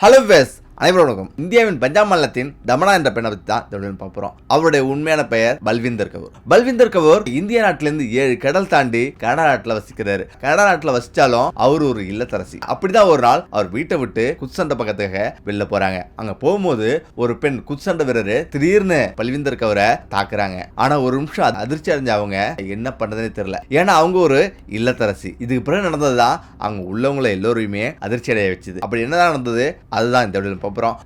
Hello ways அனைவரும் வணக்கம். இந்தியாவின் பஞ்சாப் மாநிலத்தின் தமனா என்ற பெண்ணை பற்றி தான் பார்ப்போம். அவருடைய உண்மையான பெயர் பல்விந்தர் கவுர். பல்விந்தர் கவுர் இந்திய நாட்டிலிருந்து 7 கடல் தாண்டி கனடா நாட்டில் வசிக்கிறாரு. கனடா நாட்டில் வசிச்சாலும் அவர் ஒரு இல்லத்தரசி. அப்படிதான் ஒரு நாள் அவர் வீட்டை விட்டு குத்துச்சண்டை பக்கத்துக்கு வெளில போறாங்க. அங்க போகும்போது ஒரு பெண் குத்துச்சண்டை வீரரு திடீர்னு பல்விந்தர் கவுரை தாக்குறாங்க. ஆனா ஒரு நிமிஷம் அதிர்ச்சி அடைஞ்ச அவங்க என்ன பண்றதுன்னு தெரியல. ஏன்னா அவங்க ஒரு இல்லத்தரசி. இதுக்கு பிறகு நடந்ததுதான் அவங்க உள்ளவங்களை எல்லோருமே அதிர்ச்சி அடைய வச்சுது. அப்படி என்னதான் நடந்தது அதுதான் இந்த வீடியோல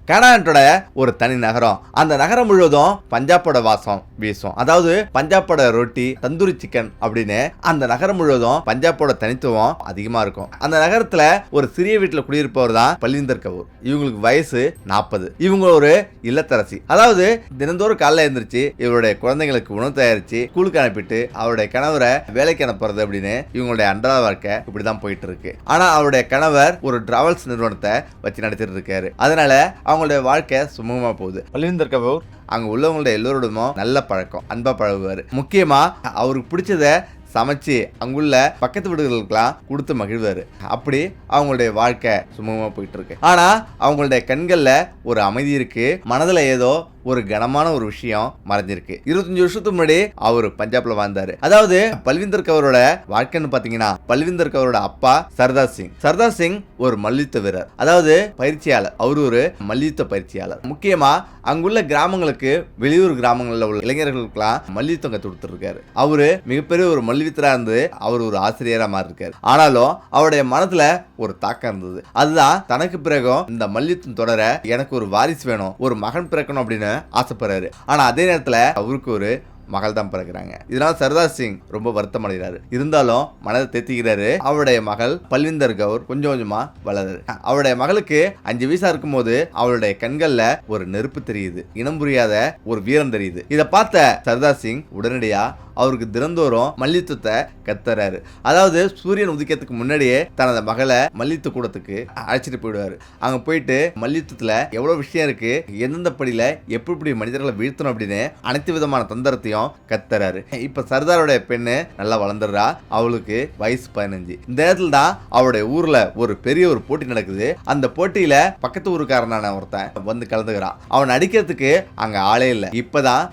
கனடாவோட ஒரு தனி நகரம். அந்த நகரம் முழுவதும் பஞ்சாபோட வாசம் வீசும். அதாவது பஞ்சாபோட ரொட்டி தந்தூரி சிக்கன் அப்படின்னு அந்த நகரம் முழுவதும் பஞ்சாபோட தனித்துவம் அதிகமா இருக்கும். அந்த நகரத்துல ஒரு சிறிய வீட்டுல குடியிருப்பவர் தான் பல்விந்தர் கவுர். இவங்களுக்கு வயசு 40. இவங்க ஒரு இல்லத்தரசி. அதாவது தினந்தோறும் காலைல எழுந்திரிச்சு இவருடைய குழந்தைங்களுக்கு உணவு தயாரிச்சு ஸ்கூலுக்கு அனுப்பிட்டு அவருடைய கணவரை வேலைக்கு அனுப்புறது அப்படின்னு இவங்களுடைய அன்றாட வாழ்க்கை இப்படிதான் போயிட்டு இருக்கு. ஆனா அவருடைய கணவர் ஒரு டிராவல்ஸ் நிறுவனத்தை வச்சு நடத்திட்டு இருக்காரு. அதனால அவங்களுடைய வாழ்க்கை சுமூகமா போகுது. பல்விந்தர் கவுர் அங்க உள்ளவங்களுடைய எல்லோருடமும் நல்ல பழக்கம், அன்பா பழகுவாரு. முக்கியமா அவருக்கு பிடிச்சத சமைச்சு அங்குள்ள பக்கத்து வீடுகளுக்கெல்லாம் கொடுத்து மகிழ்வாரு. அப்படி அவங்களுடைய வாழ்க்கை சுமூகமா போயிட்டு இருக்கு. ஆனா அவங்களுடைய கண்கள்ல ஒரு அமைதி இருக்கு. மனதுல ஏதோ ஒரு கனமான ஒரு விஷயம் மறைஞ்சிருக்கு. 25 வருஷத்துக்கு முன்னாடி அவர் பஞ்சாப்ல வாழ்ந்தாரு. அதாவது பல்விந்தர் கவுரோட வாழ்க்கைன்னு பாத்தீங்கன்னா பல்விந்தர் கவுரோட அப்பா சர்தார் சிங். சர்தார் சிங் ஒரு மல்யுத்த வீரர், அதாவது பயிற்சியாளர். அவரு ஒரு மல்யுத்த பயிற்சியாளர். முக்கியமா அங்குள்ள கிராமங்களுக்கு, வெளியூர் கிராமங்கள்ல உள்ள இளைஞர்களுக்கெல்லாம் மல்யுத்தம் கத்து கொடுத்துருக்காரு. அவரு மிகப்பெரிய ஒரு மல்யுத்தரா இருந்து அவர் ஒரு ஆசிரியரா மாறி இருக்காரு. ஆனாலும் அவருடைய மனதுல ஒரு தாக்கம் இருந்தது. அதுதான் தனக்கு பிறகும் இந்த மல்யுத்தம் தொடர எனக்கு ஒரு வாரிசு வேணும், ஒரு மகன் பிறக்கணும் அப்படின்னு ஆசைப்படுறாரு. ஆனா அதே நேரத்துல அவருக்கு ஒரு மகள் தான் பிறகுறாங்க. இதனால சர்தார் சிங் ரொம்ப வருத்தம் அடைகிறாரு. இருந்தாலும் மனதை தேத்திக்கிறாரு. அவருடைய மகள் பல்விந்தர் கவுர் கொஞ்சம் கொஞ்சமா வளருது. அவருடைய மகளுக்கு 5 வயசா இருக்கும் போது அவருடைய கண்கள்ல ஒரு நெருப்பு தெரியுது, இனம் புரியாத ஒரு வீரம் தெரியுது. இதை பார்த்த சர்தார் சிங் உடனடியா அவருக்கு தினந்தோறும் மல்யுத்தத்தை கத்துறாரு. அதாவது சூரியன் உதிக்கிறதுக்கு முன்னாடியே தனது மகளை மல்யுத்த கூடத்துக்கு அழைச்சிட்டு போயிடுவாரு. அங்க போயிட்டு மல்யுத்தத்துல எவ்வளவு விஷயம் இருக்கு, எந்தெந்த படியில எப்படி மனிதர்களை வீழ்த்தணும் அப்படின்னு அனைத்து விதமான தந்திரத்தையும் கத்துறாரு. இப்ப சர்தாருடைய பெண்ணு நல்லா வளர்ந்துடுறா. அவளுக்கு வயசு 15. இந்த நேரத்துல தான் அவருடைய ஊர்ல ஒரு பெரிய ஒரு போட்டி நடக்குது. அந்த போட்டியில பக்கத்து ஊருக்காரனான ஒருத்தன் வந்து கலந்துக்கிறான். அவன் அடிக்கிறதுக்கு அங்க ஆளே இல்ல.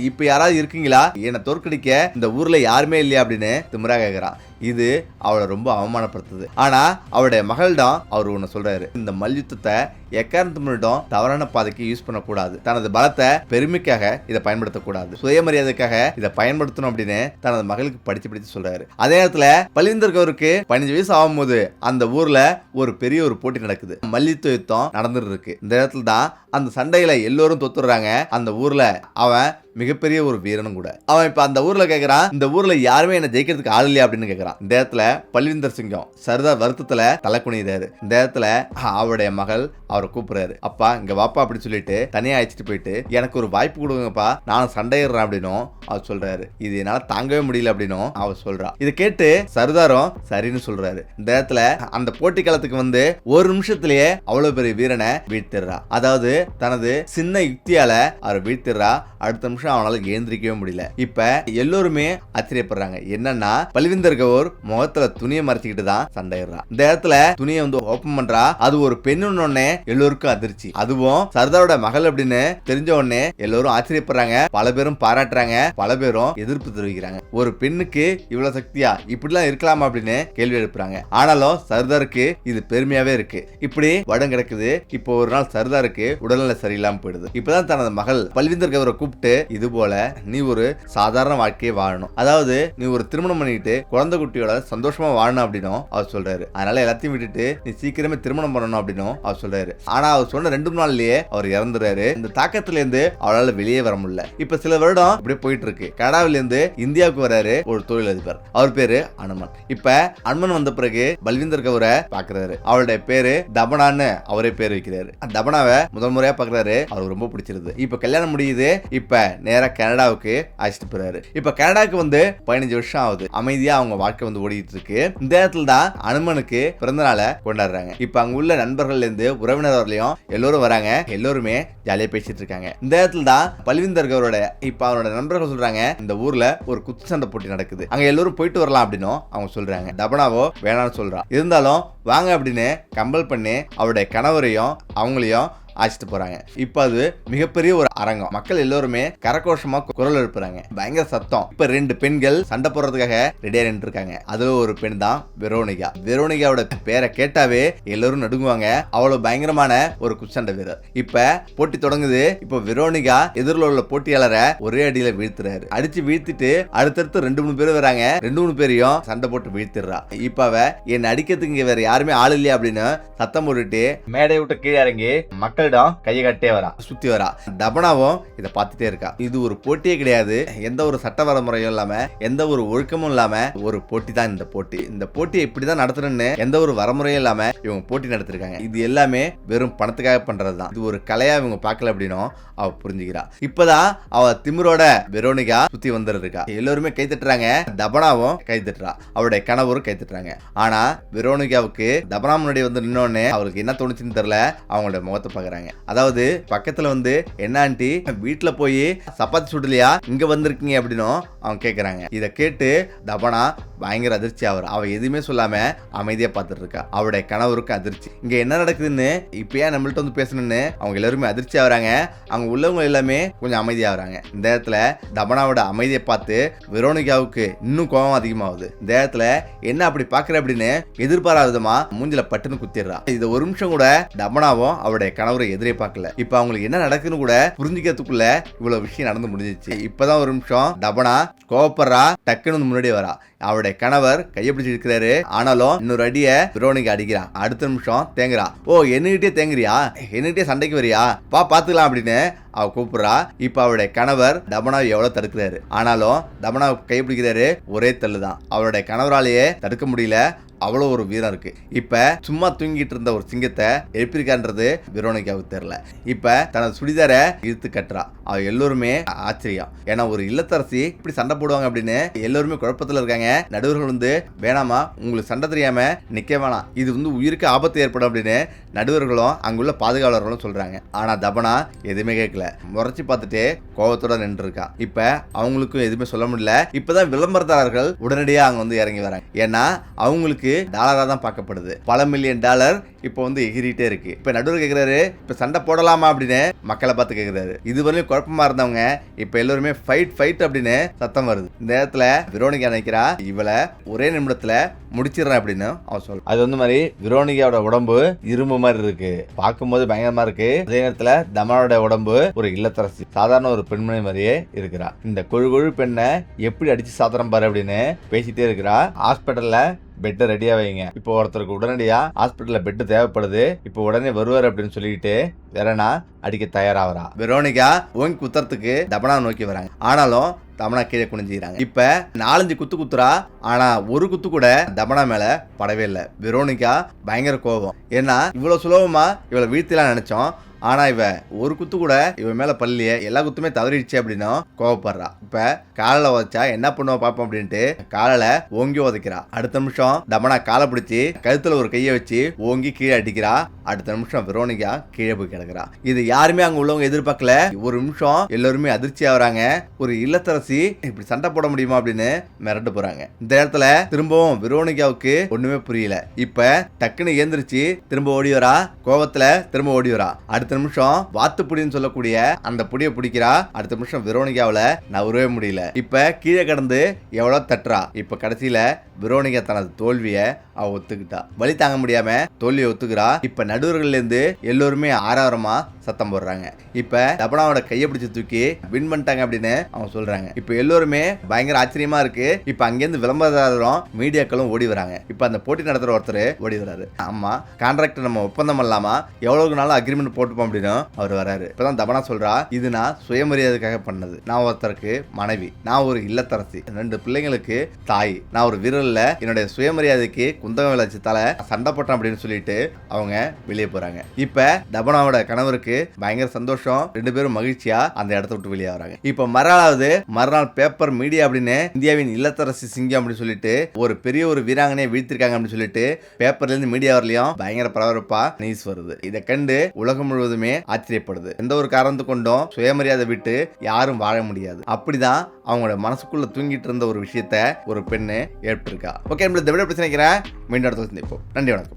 இப்ப யாராவது இருக்கீங்களா, என்னை தோற்கடிக்க இந்த ஊர்ல யாருமே இல்லையா அப்படின்னு திமிரா கேக்குறான். இது அவளை ரொம்ப அவமானப்படுத்துது. ஆனா அவருடைய மகளிடம் அவர் ஒண்ணு சொல்றாரு, இந்த மல்யுத்தத்தை எக்காரணத்து முன்னிட்டும் தவறான பாதைக்கு யூஸ் பண்ணக்கூடாது, தனது பலத்தை பெருமைக்காக இதை பயன்படுத்தக்கூடாது, சுயமரியாதைக்காக இதை பயன்படுத்தணும் அப்படின்னு தனது மகளுக்கு படிச்சு சொல்றாரு. அதே நேரத்துல பல்விந்தர் கவுருக்கு 15 வயசு ஆகும் போது அந்த ஊர்ல ஒரு பெரிய ஒரு போட்டி நடக்குது. மல்யுத்த யுத்தம் நடந்துட்டு இருக்கு. இந்த இடத்துல தான் அந்த சண்டையில எல்லோரும் தொத்துறாங்க. அந்த ஊர்ல அவன் மிகப்பெரிய ஒரு வீரனும் கூட. அவன் இப்ப அந்த ஊர்ல கேக்குறான், இந்த ஊர்ல யாருமே என்ன ஜெயிக்கிறதுக்கு ஆள் இல்லையா அப்படின்னு கேக்குறான். இந்த இடத்துல பல்விந்தர் சிங்கம் சர்தார் வருத்தத்துல தலை குனிறாரு. இந்த இடத்துல அவருடைய மகள் அவரை கூப்பிடுறாரு. அப்பா இங்க வாப்பா அப்படின்னு சொல்லிட்டு தனியா அழைச்சிட்டு போயிட்டு எனக்கு ஒரு வாய்ப்பு கொடுங்கப்பா, நானும் சண்டையிடுறேன் அப்படின்னும் அவர் சொல்றாரு. இது என்னால தாங்கவே முடியல அப்படின்னும் அவர் சொல்றா. இதை கேட்டு சர்தாரும் சரின்னு சொல்றாரு. இந்த இடத்துல அந்த போட்டி காலத்துக்கு வந்து ஒரு நிமிஷத்திலேயே அவ்வளவு பெரிய வீரனை வீழ்த்திடுறா. அதாவது தனது சின்ன யுக்தியால அவர் வீழ்த்திடுறா. அடுத்த நிமிஷம் அவனால எழுந்திரிக்கவே முடியல. இப்ப எல்லோருமே ஆச்சரியப்படுறாங்க. என்னன்னா பல்விந்தர் கவுர் முகத்துல துணியை மறைச்சிக்கிட்டு தான் சண்டையிடுறான். இந்த இடத்துல துணியை வந்து ஓபன் பண்றா. அது ஒரு பெண்ணுன்னு எல்லோருக்கும் அதிர்ச்சி. அதுவும் சர்தாரோட மகள் அப்படின்னு தெரிஞ்ச உடனே எல்லோரும் ஆச்சரியப்படுறாங்க. பல பேரும் பாராட்டுறாங்க, பல பேரும் எதிர்ப்பு தெரிவிக்கிறாங்க. ஒரு பெண்ணுக்கு இவ்வளவு சக்தியா, இப்படிலாம் இருக்கலாமா அப்படின்னு கேள்வி எழுப்புறாங்க. ஆனாலும் சர்தாருக்கு இது பெருமையாவே இருக்கு. இப்படி வடம் கிடக்குது. இப்போ ஒரு நாள் சர்தாருக்கு உடல்நிலை சரியில்லாம போயிடுது. இப்பதான் தனது மகள் பல்விந்தர் கவுரை கூப்பிட்டு, இது போல நீ ஒரு சாதாரண வாழ்க்கையை வாழணும், அதாவது நீ ஒரு திருமணம் பண்ணிட்டு குழந்தை குட்டியோட சந்தோஷமா வாழணும் அப்படின்னும் அவர் சொல்றாரு. அதனால எல்லாத்தையும் விட்டுட்டு நீ சீக்கிரமே திருமணம் பண்ணணும் அப்படின்னும் அவர் சொல்றாரு. ஆனா அவர் சொன்ன 2 நாள்லயே அவர் இறந்துறாரு. இந்த தாக்கத்துல இருந்து அவரால் வெளியே வர முடியல. இப்ப சில வருடம் இப்படி போயிட்டு இருக்கு. கனடாவில இருந்து இந்தியாவுக்கு வராரு ஒரு தொழிலதிபர். அவர் பேரு அனுமன். இப்ப அனுமன் வந்த பிறகு பல்விந்தர் கவுரை பாக்குறாரு. அவருடைய பேரு தபனான்னு அவரே பேர் வைக்கிறாரு. தபனாவை முதல் முறையா பாக்குறாரு, அவருக்கு ரொம்ப பிடிச்சிருது. இப்ப கல்யாணம் முடியுது. இப்ப நேரா கனடாவுக்கு அழைச்சிட்டு போறாரு. இப்ப கனடாவுக்கு வந்து 15 வருஷம் ஆகுது. அமைதியா அவங்க வாழ்க்கை வந்து ஓடிட்டு இருக்கு. இந்த இடத்துல தான் அனுமனுக்கு பிறந்த நாளை கொண்டாடுறாங்க. இப்ப அங்க உள்ள நண்பர்கள்ல இருந்து உறவினர் வரலையும் எல்லோரும் வராங்க. எல்லோருமே ஜாலியா பேசிட்டு இருக்காங்க. இந்த இடத்துல தான் பல்விந்தர் கவரோட இப்ப அவரோட நண்பர்கள் சொல்றாங்க, இந்த ஊர்ல ஒரு குத்து சண்டை போட்டி நடக்குது, அங்க எல்லோரும் போயிட்டு வரலாம் அப்படின்னு அவங்க சொல்றாங்க. தபனாவோ வேணாம்னு சொல்றா. இருந்தாலும் வாங்க அப்படின்னு கம்பல் பண்ணி அவருடைய கணவரையும் அவங்களையும் அழைச்சிட்டு போறாங்க. இப்ப அது மிகப்பெரிய ஒரு அரங்கம். மக்கள் எல்லோருமே கரகோஷமா குரல் எழுப்புறாங்க. பயங்கர சத்தம். இப்ப 2 பெண்கள் சண்டை போடுறதுக்காக ரெடியா நின்று இருக்காங்க. அதுல ஒரு பெண் தான் வெரோனிகா. வெரோனிகாவோட பேரை கேட்டாவே எல்லாரும் நடுங்குவாங்க. அவ்வளவு பயங்கரமான ஒரு குச்சண்டை வீரர். இப்ப போட்டி தொடங்குது. இப்ப வெரோனிகா எதிரில் உள்ள போட்டியாளரை ஒரே அடியில வீழ்த்துறாரு. அடிச்சு வீழ்த்திட்டு அடுத்தடுத்து 2-3 பேர் வராங்க. 2-3 பேரையும் சண்டை போட்டு வீழ்த்திடுறா. இப்ப அவ என்ன அடிக்கிறதுக்கு இங்க வேற யாருமே ஆள் இல்லையா அப்படின்னு சத்தம் போட்டுட்டு மேடை விட்டு கீழே இறங்கி மக்கள் கையை கட்டே வரா, சுத்தி வரா. தபனாவும் இதை பார்த்துட்டே இருக்கா. இது ஒரு போட்டியே கிடையாது. எந்த ஒரு சட்ட வரமுறையும் இல்லாம, எந்த ஒரு ஒழுக்கமும் இல்லாம ஒரு போட்டி தான் இந்த போட்டி. இந்த போட்டியை இப்படிதான் நடத்தணும்னு எந்த ஒரு வரமுறையும் இல்லாம இவங்க போட்டி நடத்திருக்காங்க. இது எல்லாமே வெறும் பணத்துக்காக பண்றதுதான். இது ஒரு கலையா இவங்க பார்க்கல அப்படின்னும் அவ புரிஞ்சுக்கிறா. இப்பதான் அவ திமிரோட வெரோனிகா சுத்தி வந்துருக்கா. எல்லாருமே கை தட்டுறாங்க. தபனாவும் கை தட்டுறா. அவருடைய கணவரும் கை தட்டுறாங்க. ஆனா வெரோனிகாவுக்கு தபனா முன்னாடி வந்து நின்னோடனே அவருக்கு என்ன தோணுச்சுன்னு தெரியல. அவங்களோட முகத்தை பாக்குறாங்க. அதாவது பக்கத்துல வந்து என்ன ஆண்டி வீட்டுல போய் சப்பாத்தி சுடலையா, இங்க வந்திருக்கீங்க அப்படின்னு அவங்க கேக்குறாங்க. இத கேட்டு தபனா பயங்கர அதிர்ச்சி ஆகுறா. அவ எதுவுமே சொல்லாம அமைதியா பார்த்துட்டு இருக்கா. அவருடைய கணவருக்கு அதிர்ச்சி. இங்க என்ன நடக்குதுன்னு இப்ப ஏன் நம்மள்ட்ட வந்து பேசணும்னு அவங்க எல்லாருமே அதிர்ச்சி ஆகுறாங்க. அவங்க உள்ளவங்க எல்லாமே கொஞ்சம் அமைதியாகிறாங்க. இந்த இடத்துல தபனாவோட அமைதியை பார்த்து வெரோனிகாவுக்கு இன்னும் கோபம் அதிகமாகுது. இந்த இடத்துல என்ன அப்படி பாக்குற அப்படின்னு எதிர்பாராத விதமா மூஞ்சில பட்டுன்னு குத்திடுறா. இது ஒரு நிமிஷம் கூட தபனாவும் அவருடைய கணவரை எதிரே பார்க்கல. இப்ப அவங்களுக்கு என்ன நடக்குன்னு கூட புரிஞ்சுக்கிறதுக்குள்ள இவ்வளவு விஷயம் நடந்து முடிஞ்சிச்சு. இப்பதான் ஒரு நிமிஷம் தபனா கோபப்படுறா. டக்குன்னு முன்னாடி வரா. அவருடைய கணவர் கையை பிடிச்சி இருக்கிறாரு. ஆனாலும் இன்னொரு அடிய வெரோனிகா அடிக்கிறான். அடுத்த நிமிஷம் தேங்குறா. ஓ, என்னகிட்டே தேங்குறியா, என்னகிட்டே சண்டைக்கு வரியா, பாத்துக்கலாம் அப்படின்னு அவ கூப்பிடுறா. இப்ப அவருடைய கணவர் தபனாவை எவ்வளவு தடுக்கிறாரு. ஆனாலும் தபனாவை கைப்பிடிக்கிறாரு. ஒரே தள்ளுதான். அவருடைய கணவராலேயே தடுக்க முடியல. அவ்வளோ ஒரு வீரம் இருக்கு. இப்ப சும்மா தூங்கிட்டு இருந்த ஒரு சிங்கத்தை எழுப்பிருக்கான்றது வெரோனிகாவுக்கு தெரியல. இப்ப தனது சுடிதாரை இழுத்து கட்டுறா. அவ எல்லோருமே ஆச்சரியம். ஏன்னா ஒரு இல்லத்தரசி இப்படி சண்டை போடுவாங்க அப்படின்னு எல்லோருமே குழப்பத்துல இருக்காங்க. நடுவர்கள் வந்து வேணாமா, உங்களுக்கு சண்டை தெரியாம நிக்க வேணாம், இது வந்து உயிருக்கு ஆபத்து ஏற்படும் அப்படின்னு நடுவர்களும் அங்குள்ள பாதுகாவலர்களும் சொல்றாங்க. ஆனா தபனா எதுவுமே கேட்கல. முறைச்சு பார்த்துட்டு கோபத்தோட நின்று இருக்கா. இப்ப அவங்களுக்கும் எதுவுமே சொல்ல முடியல. இப்பதான் விளம்பரதாரர்கள் உடனடியாக அங்க வந்து இறங்கி வராங்க. ஏன்னா அவங்களுக்கு டாலரா தான் பார்க்கப்படுது. பல மில்லியன் டாலர் இப்போ வந்து எகிரிட்டே இருக்கு. இப்ப நடுவர் கேட்கிறாரு, இப்ப சண்டை போடலாமா அப்படின்னு மக்களை பார்த்து கேட்கிறாரு. இதுவரையும் குழப்பமா இருந்தவங்க இப்ப எல்லாருமே ஃபைட் அப்படின்னு சத்தம் வருது. இந்த நேரத்துல வெரோனிகா நினைக்கிறா, இவளை ஒரே நிமிடத்துல முடிச்சிடறேன் அப்படின்னு அவன் சொல்ல. அது வந்து மாதிரி வெரோனிகாவோட உடம்பு இரும்பு மாதிரி இருக்கு. பார்க்கும்போது பயங்கரமா இருக்கு. அதே நேரத்துல தமனோட உடம்பு ஒரு இல்லத்தரசி, சாதாரண ஒரு பெண்மணி மாதிரியே இருக்கிறா. இந்த கொழு பெண்ணை எப்படி அடிச்சு சாத்திரம் பாரு அப்படின்னு பேசிட்டே இருக்கிறா. ஹாஸ்பிட்டல்ல பெட் ரெடியா வைங்க, இப்போ ஒருத்தருக்கு உடனடியா ஹாஸ்பிட்டல்ல பெட் தேவைப்படுது, இப்போ உடனே வருவார் அப்படின்னு சொல்லிட்டு வேறனா அடிக்க தயாராகிறா. வெரோனிகா ஓங்கி குத்துறதுக்கு தபனா நோக்கி வராங்க. ஆனாலும் தபனா கீழே குனிஞ்சிக்கிறாங்க. இப்ப 4-5 குத்து குத்துறா. ஆனா ஒரு குத்து கூட தபனா மேல படவே இல்லை. வெரோனிகா பயங்கர கோபம். ஏன்னா இவ்வளவு சுலபமா இவளை வீழ்த்திலாம் நினைச்சோம். ஆனா இவ ஒரு குத்து கூட இவன் மேல பள்ளியே, எல்லா குத்துமே தவறிடுச்சு அப்படின்னு கோவப்படுறா. இப்ப காலில் உதைச்சா என்ன பண்ணுவா பாப்போம் அப்படின்ட்டு காலில் ஓங்கி உதைக்கிறா. அடுத்த நிமிஷம் தமனா காலை பிடிச்சி கழுத்துல ஒரு கையை வச்சு ஓங்கி கீழே அடிக்கிறா. அடுத்த நிமிஷம் வெரோனிகா கீழே போய் கிடக்குறா. இது யாருமே அங்க உள்ளவங்க எதிர்பார்க்கல. ஒரு நிமிஷம் எல்லாருமே அதிர்ச்சி ஆகுறாங்க. ஒரு இல்லத்தரசி இப்படி சண்டை போட முடியுமா அப்படின்னு மிரண்டு போறாங்க. இந்த இடத்துல திரும்பவும் வெரோனிகாவுக்கு ஒண்ணுமே புரியல. இப்ப டக்குன்னு ஏந்திரிச்சு திரும்ப ஓடி வரா. கோவத்துல திரும்ப ஓடி வரா. அடுத்த நிமிஷம் வாத்து புடின்னு சொல்லக்கூடிய அந்த புடியை பிடிக்கிறா. அடுத்த நிமிஷம் வெரோனிகாவில நவரவே முடியல. இப்ப கீழே கடந்து எவ்வளவு தட்டுறா. இப்ப கடைசியில வெரோனிகா தனது தோல்வியை அவ ஒத்துக்கிட்டா. வலி தாங்க முடியாம தோல்வியை ஒத்துக்கிறா. இப்ப நடுவர்கள்ல இருந்து எல்லோருமே ஆரவாரமா சத்தம் போடுறாங்க. இப்ப தபனாவோட கையை பிடிச்சு தூக்கி வின் பண்ணிட்டாங்க அப்படின்னு அவங்க சொல்றாங்க. இப்ப எல்லோருமே பயங்கர ஆச்சரியமா இருக்கு. இப்ப அங்கிருந்து விளம்பரதாரரும் மீடியாக்களும் ஓடி வராங்க. இப்ப அந்த போட்டி நடத்துற ஒருத்தர் ஓடி வராரு. ஆமா, கான்ட்ராக்ட் நம்ம ஒப்பந்தம் பண்ணலாமா, எவ்வளவு நாளும் அக்ரிமெண்ட் போட்டுப்போம் அப்படின்னு அவர் வராரு. இப்பதான் தபனா சொல்றா, இது நான் சுயமரியாதைக்காக பண்ணது. நான் ஒருத்தருக்கு மனைவி, நான் ஒரு இல்லத்தரசி, 2 பிள்ளைங்களுக்கு தாய், நான் ஒரு வீரர்ல என்னுடைய சுயமரியாதைக்கு குந்தகம் விளைச்சதால சண்டை போட்டேன் அப்படின்னு சொல்லிட்டு அவங்க வெளியே போறாங்க. இப்ப தபனாவோட கணவருக்கு அவங்களுக்கு பயங்கர சந்தோஷம். 2 பேரும் மகிழ்ச்சியா அந்த இடத்த விட்டு வெளியே வராங்க. இப்ப மறுநாள் பேப்பர் மீடியா அப்படின்னு இந்தியாவின் இல்லத்தரசி சிங்கம் அப்படின்னு சொல்லிட்டு ஒரு பெரிய ஒரு வீராங்கனையை வீழ்த்திருக்காங்க அப்படின்னு சொல்லிட்டு பேப்பர்ல இருந்து மீடியா வரலையும் பயங்கர பரபரப்பா நியூஸ் வருது. இதை கண்டு உலகம் முழுவதுமே ஆச்சரியப்படுது. எந்த ஒரு காரணத்து கொண்டும் சுயமரியாதை விட்டு யாரும் வாழ முடியாது. அப்படிதான் அவங்களோட மனசுக்குள்ள தூங்கிட்டு இருந்த ஒரு விஷயத்த ஒரு பெண்ணு ஏற்பட்டிருக்கா. ஓகே, இந்த விட பிரச்சனை மீண்டும் அடுத்த சந்திப்போம். நன்றி, வணக்கம்.